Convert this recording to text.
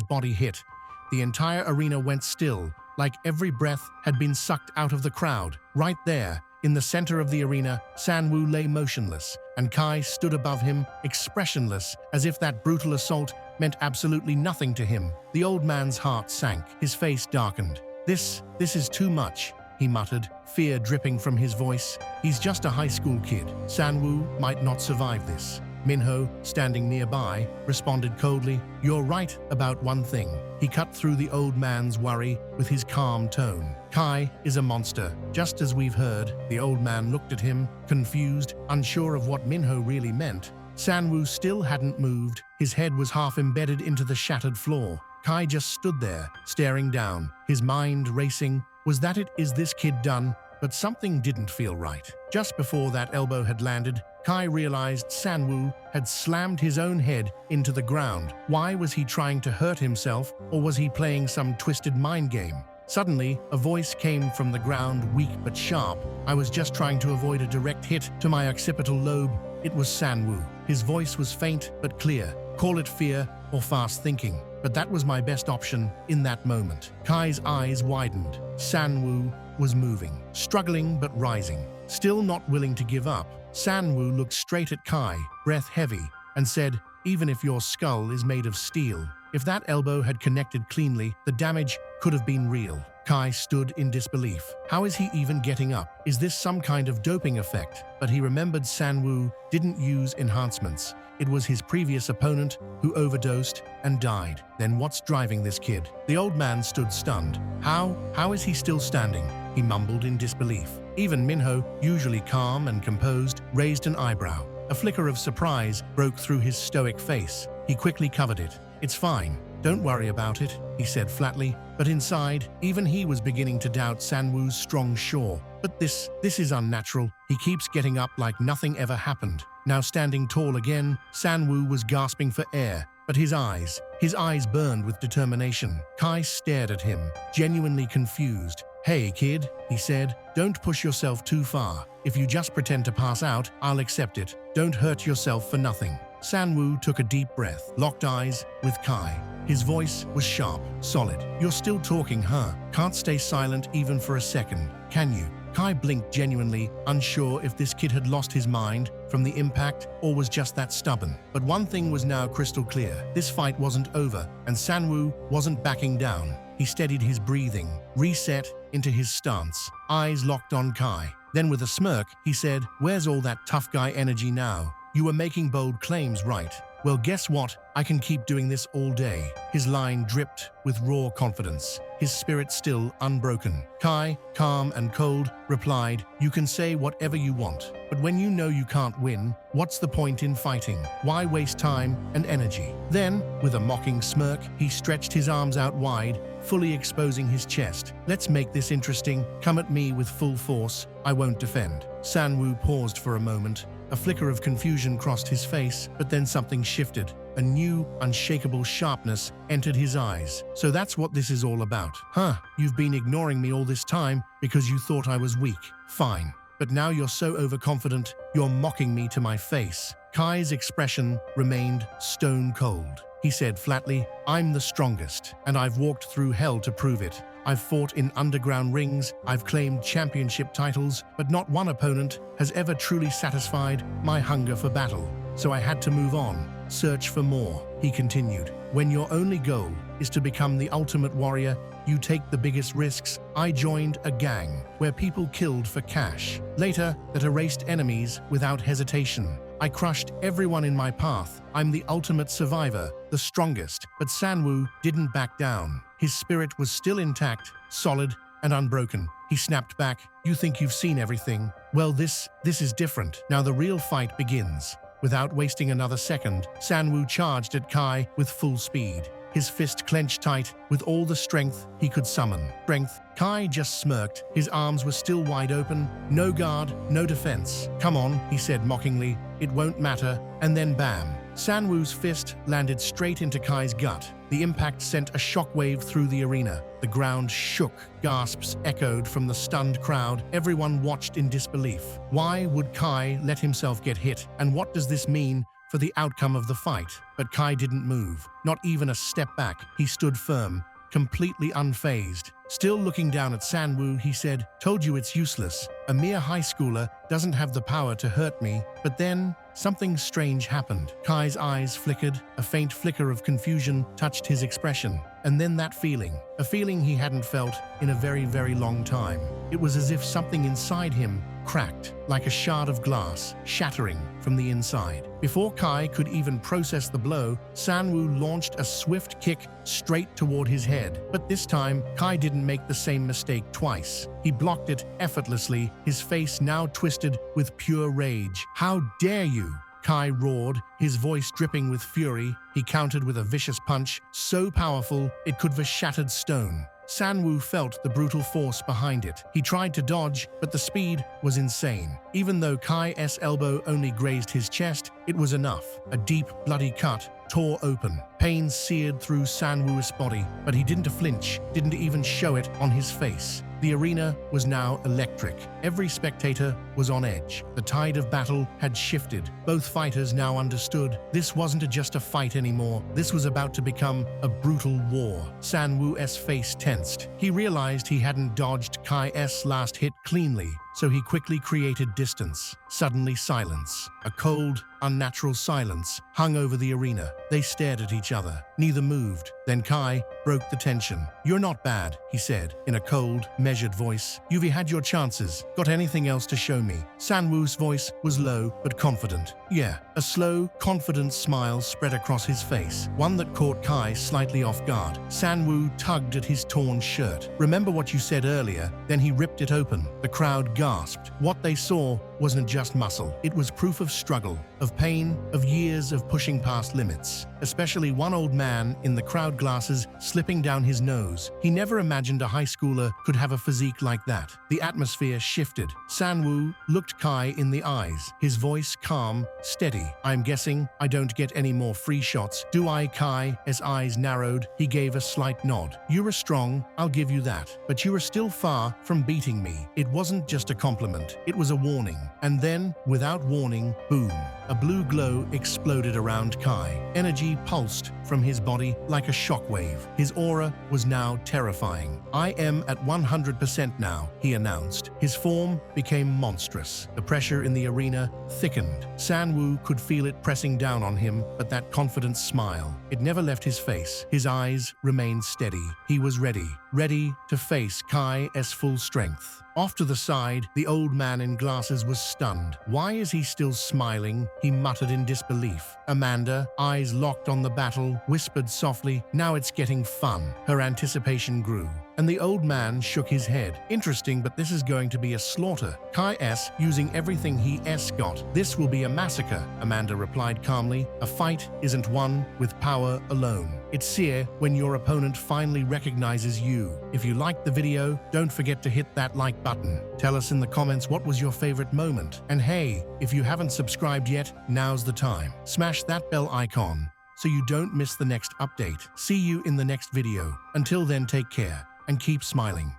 San-woo's body hit, the entire arena went still, like every breath had been sucked out of the crowd. Right there, in the center of the arena, San-woo lay motionless, and Kai stood above him, expressionless, as if that brutal assault meant absolutely nothing to him. The old man's heart sank, his face darkened. This is too much, he muttered, fear dripping from his voice. He's just a high school kid. San-woo might not survive this. Minho, standing nearby, responded coldly, "You're right about one thing." He cut through the old man's worry with his calm tone. "Kai is a monster, just as we've heard." The old man looked at him, confused, unsure of what Minho really meant. San-woo still hadn't moved. His head was half embedded into the shattered floor. Kai just stood there, staring down, his mind racing. Was that it? Is this kid done? But something didn't feel right. Just before that elbow had landed, Kai realized San-woo had slammed his own head into the ground. Why was he trying to hurt himself, or was he playing some twisted mind game? Suddenly, a voice came from the ground, weak but sharp. "I was just trying to avoid a direct hit to my occipital lobe." It was San-woo. His voice was faint but clear. Call it fear or fast thinking, but that was my best option in that moment. Kai's eyes widened. San-woo was moving, struggling but rising. Still not willing to give up, San-woo looked straight at Kai, breath heavy, and said, "Even if your skull is made of steel, if that elbow had connected cleanly, the damage could have been real." Kai stood in disbelief. How is he even getting up? Is this some kind of doping effect? But he remembered San-woo didn't use enhancements. It was his previous opponent who overdosed and died. Then what's driving this kid? The old man stood stunned. How is he still standing? He mumbled in disbelief. Even Minho, usually calm and composed, raised an eyebrow. A flicker of surprise broke through his stoic face. He quickly covered it. "It's fine. Don't worry about it," he said flatly. But inside, even he was beginning to doubt San-woo's strong shore. "But this is unnatural. He keeps getting up like nothing ever happened." Now standing tall again, San-woo was gasping for air, but his eyes burned with determination. Kai stared at him, genuinely confused. "Hey, kid," he said, "don't push yourself too far. If you just pretend to pass out, I'll accept it. Don't hurt yourself for nothing." San-woo took a deep breath, locked eyes with Kai. His voice was sharp, solid. "You're still talking, huh? Can't stay silent even for a second, can you?" Kai blinked genuinely, unsure if this kid had lost his mind from the impact or was just that stubborn. But one thing was now crystal clear. This fight wasn't over, and San-woo wasn't backing down. He steadied his breathing, reset into his stance, eyes locked on Kai. Then with a smirk, he said, "Where's all that tough guy energy now? You were making bold claims, right? Well, guess what? I can keep doing this all day." His line dripped with raw confidence, his spirit still unbroken. Kai, calm and cold, replied, "You can say whatever you want, but when you know you can't win, what's the point in fighting? Why waste time and energy?" Then, with a mocking smirk, he stretched his arms out wide, fully exposing his chest. "Let's make this interesting. Come at me with full force. I won't defend." San-woo paused for a moment. A flicker of confusion crossed his face, but then something shifted. A new, unshakable sharpness entered his eyes. "So that's what this is all about, huh? You've been ignoring me all this time because you thought I was weak. Fine. But now you're so overconfident, you're mocking me to my face." Kai's expression remained stone cold. He said flatly, "I'm the strongest, and I've walked through hell to prove it. I've fought in underground rings, I've claimed championship titles, but not one opponent has ever truly satisfied my hunger for battle. So I had to move on, search for more." He continued, "When your only goal is to become the ultimate warrior, you take the biggest risks. I joined a gang where people killed for cash. Later, that erased enemies without hesitation. I crushed everyone in my path. I'm the ultimate survivor, the strongest." But San-woo didn't back down. His spirit was still intact, solid, and unbroken. He snapped back, "You think you've seen everything? Well, this is different. Now the real fight begins." Without wasting another second, San-woo charged at Kai with full speed. His fist clenched tight with all the strength he could summon. Kai just smirked. His arms were still wide open. No guard, no defense. "Come on," he said mockingly. "It won't matter." And then bam. San-woo's fist landed straight into Kai's gut. The impact sent a shockwave through the arena. The ground shook. Gasps echoed from the stunned crowd. Everyone watched in disbelief. Why would Kai let himself get hit? And what does this mean for the outcome of the fight. But Kai didn't move, not even a step back. He stood firm, completely unfazed. Still looking down at Sanwoo, he said, "Told you it's useless. A mere high schooler doesn't have the power to hurt me." But then, something strange happened. Kai's eyes flickered, a faint flicker of confusion touched his expression. And then that feeling, a feeling he hadn't felt in a very, very long time. It was as if something inside him cracked, like a shard of glass, shattering from the inside. Before Kai could even process the blow, Sanwoo launched a swift kick straight toward his head. But this time, Kai didn't make the same mistake twice. He blocked it effortlessly, his face now twisted with pure rage. "How dare you!" Kai roared, his voice dripping with fury. He countered with a vicious punch, so powerful it could have shattered stone. Sanwoo felt the brutal force behind it. He tried to dodge, but the speed was insane. Even though Kai's elbow only grazed his chest, it was enough. A deep, bloody cut tore open. Pain seared through Sanwoo's body, but he didn't flinch, didn't even show it on his face. The arena was now electric. Every spectator was on edge. The tide of battle had shifted. Both fighters now understood this wasn't just a fight anymore. This was about to become a brutal war. Sanwoo's face tensed. He realized he hadn't dodged Kai's last hit cleanly, so he quickly created distance. Suddenly silence. A cold, unnatural silence hung over the arena. They stared at each other. Neither moved. Then Kai broke the tension. "You're not bad," he said, in a cold, measured voice. "You've had your chances. Got anything else to show me?" Sanwoo's voice was low but confident. "Yeah." A slow, confident smile spread across his face, one that caught Kai slightly off guard. Sanwoo tugged at his torn shirt. "Remember what you said earlier?" Then he ripped it open. The crowd gasped. What they saw wasn't just muscle. It was proof of struggle, of pain, of years of pushing past limits. Especially one old man in the crowd glasses slipping down his nose. He never imagined a high schooler could have a physique like that. The atmosphere shifted. Sanwoo looked Kai in the eyes, his voice calm, steady. "I'm guessing I don't get any more free shots, do I?" Kai's eyes narrowed. He gave a slight nod. "You were strong, I'll give you that. But you were still far from beating me." It wasn't just a compliment, it was a warning. And then, without warning, boom. A blue glow exploded around Kai. Energy pulsed from his body like a shockwave. His aura was now terrifying. "I am at 100% now," he announced. His form became monstrous. The pressure in the arena thickened. Sanwoo could feel it pressing down on him, but that confident smile, it never left his face. His eyes remained steady. He was ready to face Kai's full strength. Off to the side, the old man in glasses was stunned. "Why is he still smiling?" he muttered in disbelief. Amanda, eyes locked on the battle, whispered softly, "Now it's getting fun." Her anticipation grew, and the old man shook his head. "Interesting, but this is going to be a slaughter. Kai's using everything he's got. This will be a massacre," Amanda replied calmly. "A fight isn't won with power alone. It's sear when your opponent finally recognizes you." If you liked the video, don't forget to hit that like button. Tell us in the comments what was your favorite moment. And hey, if you haven't subscribed yet, now's the time. Smash that bell icon so you don't miss the next update. See you in the next video. Until then, take care and keep smiling.